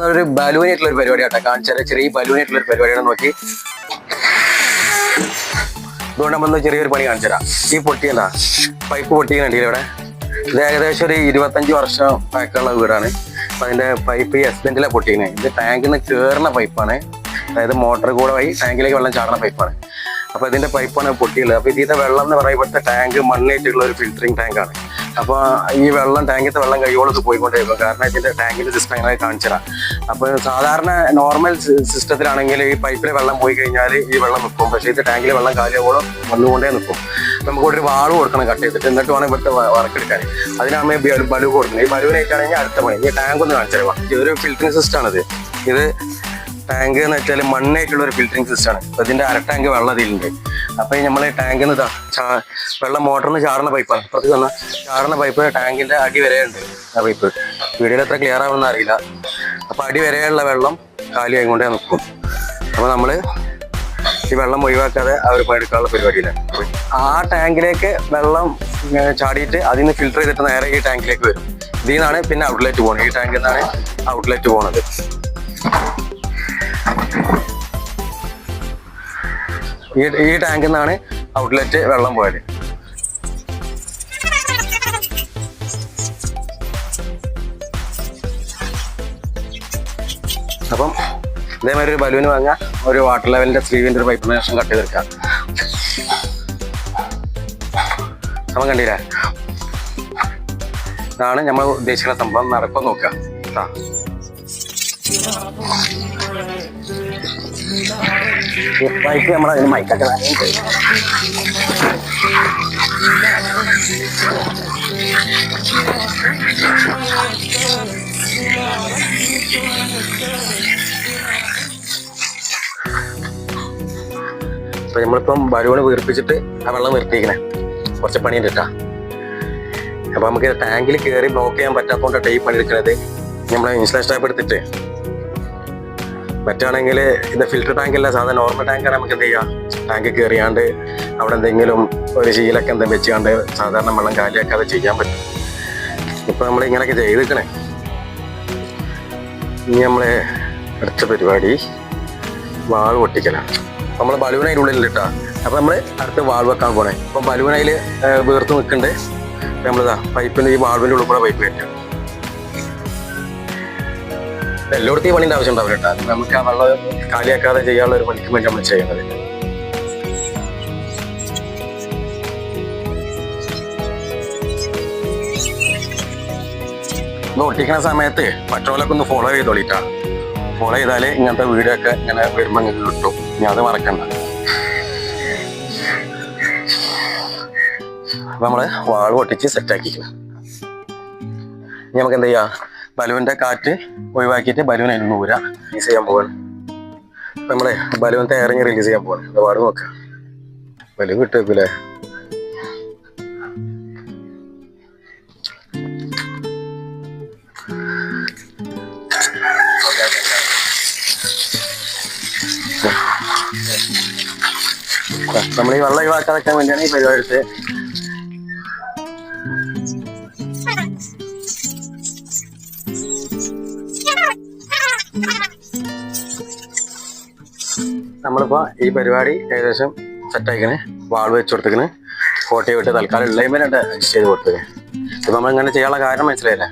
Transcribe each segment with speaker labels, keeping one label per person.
Speaker 1: ഒരു ബലൂനായിട്ടുള്ള ഒരു പരിപാടിയാട്ടോ കാണിച്ചാൽ ചെറിയ ബലൂനായിട്ടുള്ള ഒരു പരിപാടിയാണ് നോക്കി. അതുകൊണ്ട് നമ്മൾ ചെറിയൊരു പണി കാണിച്ചു തരാം. ഈ പൊട്ടിയല്ല പൈപ്പ് പൊട്ടിക്കുന്നുണ്ടല്ലോ ഇവിടെ. ഇത് ഏകദേശം ഒരു 25 വർഷം പഴക്കമുള്ള വീടാണ്. അപ്പൊ അതിന്റെ പൈപ്പ് ഈ എസ്ബെന്റിലെ പൊട്ടിക്കുന്നത്. ഇത് ടാങ്കിൽ നിന്ന് കയറുന്ന പൈപ്പാണ്. അതായത് മോട്ടർ കൂടെ വഴി ടാങ്കിലേക്ക് വെള്ളം ചാടുന്ന പൈപ്പാണ്. അപ്പൊ ഇതിന്റെ പൈപ്പാണ് പൊട്ടിയുള്ളത്. അപ്പൊ ഇതിന്റെ വെള്ളം എന്ന് പറയുമ്പോഴത്തെ ടാങ്ക് മണ്ണേറ്റുള്ള ഒരു ഫിൽറ്ററിങ് ടാങ്കാണ്. അപ്പോൾ ഈ വെള്ളം ടാങ്കിലത്തെ വെള്ളം കഴിയോളം ഇത് പോയിക്കൊണ്ടേയിരിക്കും. കാരണം ഇതിന്റെ ടാങ്കിന്റെ സിസ്റ്റം അങ്ങനെ കാണിച്ചതാണ്. അപ്പോൾ സാധാരണ നോർമൽ സിസ്റ്റത്തിലാണെങ്കിൽ ഈ പൈപ്പിലെ വെള്ളം പോയി കഴിഞ്ഞാൽ ഈ വെള്ളം നിൽക്കും. പക്ഷേ ഇത് ടാങ്കിലെ വെള്ളം കാലിയോളം വന്നുകൊണ്ടേ നിൽക്കും. നമുക്ക് ഒരു വാള് കൊടുക്കണം കട്ട് ചെയ്തിട്ട്. എന്നിട്ട് വേണം ഇവിടുത്തെ വർക്കെടുക്കാൻ. അതിനാകുമ്പോൾ ബലൂ കൊടുക്കുന്നത്. ഈ ബലൂനായിട്ടാണെങ്കിൽ അടുത്ത പണി. ഈ ടാങ്ക് ഒന്ന് കാണിച്ചു തരാം. ഇതൊരു ഫിൽറ്ററിങ് സിസ്റ്റമാണിത്. ഇത് ടാങ്ക് എന്ന് വെച്ചാൽ മണ്ണായിട്ടുള്ള ഒരു ഫിൽറ്ററിങ് സിസ്റ്റമാണ്. അപ്പോൾ ഇതിന്റെ അര ടാങ്ക് വെള്ളം ഇതിലുണ്ട്. അപ്പോൾ നമ്മൾ ടാങ്കിൽ നിന്ന് വെള്ളം മോട്ടറിൽ നിന്ന് ചാടുന്ന പൈപ്പാണ്. അപ്പുറത്ത് വന്നാൽ ചാടുന്ന പൈപ്പ് ടാങ്കിന്റെ അടി വരെയുണ്ട്. ആ പൈപ്പ് വീഡിയോയിൽ എത്ര ക്ലിയർ ആവുമെന്ന് അറിയില്ല. അപ്പോൾ അടി വരെയുള്ള വെള്ളം കാലിയായി കൊണ്ടേ നിൽക്കും. അപ്പോൾ നമ്മൾ ഈ വെള്ളം ഒഴിവാക്കാതെ അവർ എടുക്കാനുള്ള പരിപാടിയില്ല. ആ ടാങ്കിലേക്ക് വെള്ളം ചാടിയിട്ട് അതിൽ നിന്ന് ഫിൽറ്റർ ചെയ്തിട്ട് നേരെ ഈ ടാങ്കിലേക്ക് വരും. ഇതിൽ നിന്നാണ് പിന്നെ ഔട്ട്ലെറ്റ് പോകുന്നത്. ഈ ടാങ്കിൽ നിന്നാണ് ഔട്ട്ലെറ്റ് പോകുന്നത്. ഈ ടാങ്കിൽ നിന്നാണ് ഔട്ട്ലെറ്റ് വെള്ളം പോയത്. അപ്പം ഇതേമാതിരി ഒരു ബലൂന് വാങ്ങാം. ഒരു വാട്ടർ ലെവലിന്റെ 3 ഒരു പൈപ്പിന് ശേഷം കട്ട് ചെയ്തെടുക്കാം. അപ്പം കണ്ടില്ലേ, ഇതാണ് നമ്മൾ ഉദ്ദേശിക്കുന്ന സംഭവം. നടപ്പം നോക്കാം. പൈപ്പ് നമ്മളതിന് മൈക്കൊക്കെ ഇപ്പൊ നമ്മളിപ്പം ബലൂണ് വീർപ്പിച്ചിട്ട് ആ വെള്ളം നിർത്തിയിരിക്കണേ. കുറച്ച് പണിയുണ്ട് കേട്ടാ. അപ്പൊ നമുക്ക് ടാങ്കിൽ കയറി ബ്ലോക്ക് ചെയ്യാൻ പറ്റാത്തതുകൊണ്ടാണ് ഈ പണി എടുക്കുന്നത്. നമ്മൾ ഇൻസുലേഷൻ ടൈപ്പ് എടുത്തിട്ട് പറ്റുകയാണെങ്കിൽ ഇത് ഫിൽറ്റർ ടാങ്ക് അല്ല, സാധാരണ നോർമൽ ടാങ്കാണ്. നമുക്ക് എന്ത് ചെയ്യാം, ടാങ്ക് കയറിയാണ്ട് അവിടെ എന്തെങ്കിലും ഒരു ശീലൊക്കെ എന്തെങ്കിലും വെച്ചുകൊണ്ട് സാധാരണ വെള്ളം കാലിയാക്കാതെ ചെയ്യാൻ പറ്റും. ഇപ്പൊ നമ്മൾ ഇങ്ങനെയൊക്കെ ചെയ്തിരിക്കണേ. ഇനി നമ്മള് അടുത്ത പരിപാടി വാൾ പൊട്ടിക്കലാണ്. നമ്മൾ ബലൂൺ അതിൻ്റെ ഉള്ളിൽ ഇട്ടാ. അപ്പൊ നമ്മള് അടുത്ത് വാൾ വെക്കാൻ പോണേ. ഇപ്പൊ ബലൂൺ അതിൽ വീർത്ത് നിൽക്കുന്നുണ്ട്. നമ്മളിതാ പൈപ്പിന്റെ ഈ വാൾവിന്റെ ഉള്ളിൽ കൂടെ പൈപ്പ് കയറ്റാം. എല്ലായിടത്തും ഈ പണിന്റെ ആവശ്യം ഉണ്ടാവില്ല കേട്ടോ. നമുക്ക് ആ വെള്ളം കാലിയാക്കാതെ ചെയ്യാനുള്ള ഒരു പണിക്ക് വേണ്ടി നമ്മൾ ചെയ്യുന്നത്. ഇത് ഒട്ടിക്കുന്ന സമയത്ത് മറ്റുള്ളവരൊക്കെ ഒന്ന് ഫോളോ ചെയ്തോളിട്ടാ. ഫോളോ ചെയ്താല് ഇങ്ങനത്തെ വീഡിയോ ഒക്കെ ഇങ്ങനെ വരുമ്പോൾ നിങ്ങൾക്ക് കിട്ടും. ഇനി അത് മറക്കണ്ട. അപ്പൊ നമ്മള് വാൾ പൊട്ടിച്ച് സെറ്റാക്കിക്കണം. ഇനി നമുക്ക് എന്താ ചെയ്യാ, ബലൂന്റെ കാറ്റ് ഒഴിവാക്കിയിട്ട് ബലൂൺ അതിന് ഊരാ റിലീസ് ചെയ്യാൻ പോവാണ്. അപ്പൊ നമ്മളെ ബലൂണത്തെ ഇറങ്ങി റിലീസ് ചെയ്യാൻ പോവാണ്. അത് പാട് നോക്കാം. ബലൂൺ കിട്ടുവെക്കൂലേ. നമ്മൾ ഈ വെള്ളം ഒഴിവാക്കാതിരിക്കാൻ വേണ്ടിയാണ് ഈ പരിപാടി എടുത്ത്. നമ്മളിപ്പോ ഈ പരിപാടി ഏകദേശം സെറ്റായിക്കണേ. വാൾ വെച്ച് കൊടുത്തേക്കണ്. ഫോട്ടോ വിട്ട് തൽക്കാലം ഉള്ളതിന്മേലുണ്ട് അഡ്ജസ്റ്റ് ചെയ്ത് കൊടുത്തത്. ഇപ്പൊ നമ്മൾ ഇങ്ങനെ ചെയ്യാനുള്ള കാരണം മനസ്സിലായില്ലേ,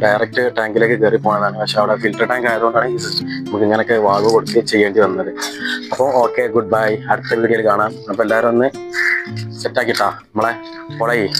Speaker 1: ഡയറക്റ്റ് ടാങ്കിലേക്ക് കയറി പോകണതാണ്. പക്ഷെ അവിടെ ഫിൽറ്റർ ടാങ്ക് ആയതുകൊണ്ടാണ് ഈ സിസ്റ്റം നമുക്ക് ഇങ്ങനെയൊക്കെ വാൾവ് കൊടുക്കുകയും ചെയ്യേണ്ടി വന്നത്. അപ്പോൾ ഓക്കെ, ഗുഡ് ബൈ. അടുത്ത വീഡിയോയിൽ കാണാം. അപ്പോൾ എല്ലാവരും ഒന്ന് സെറ്റാക്കിട്ടാ നമ്മളെ ഫോളോ ചെയ്യും.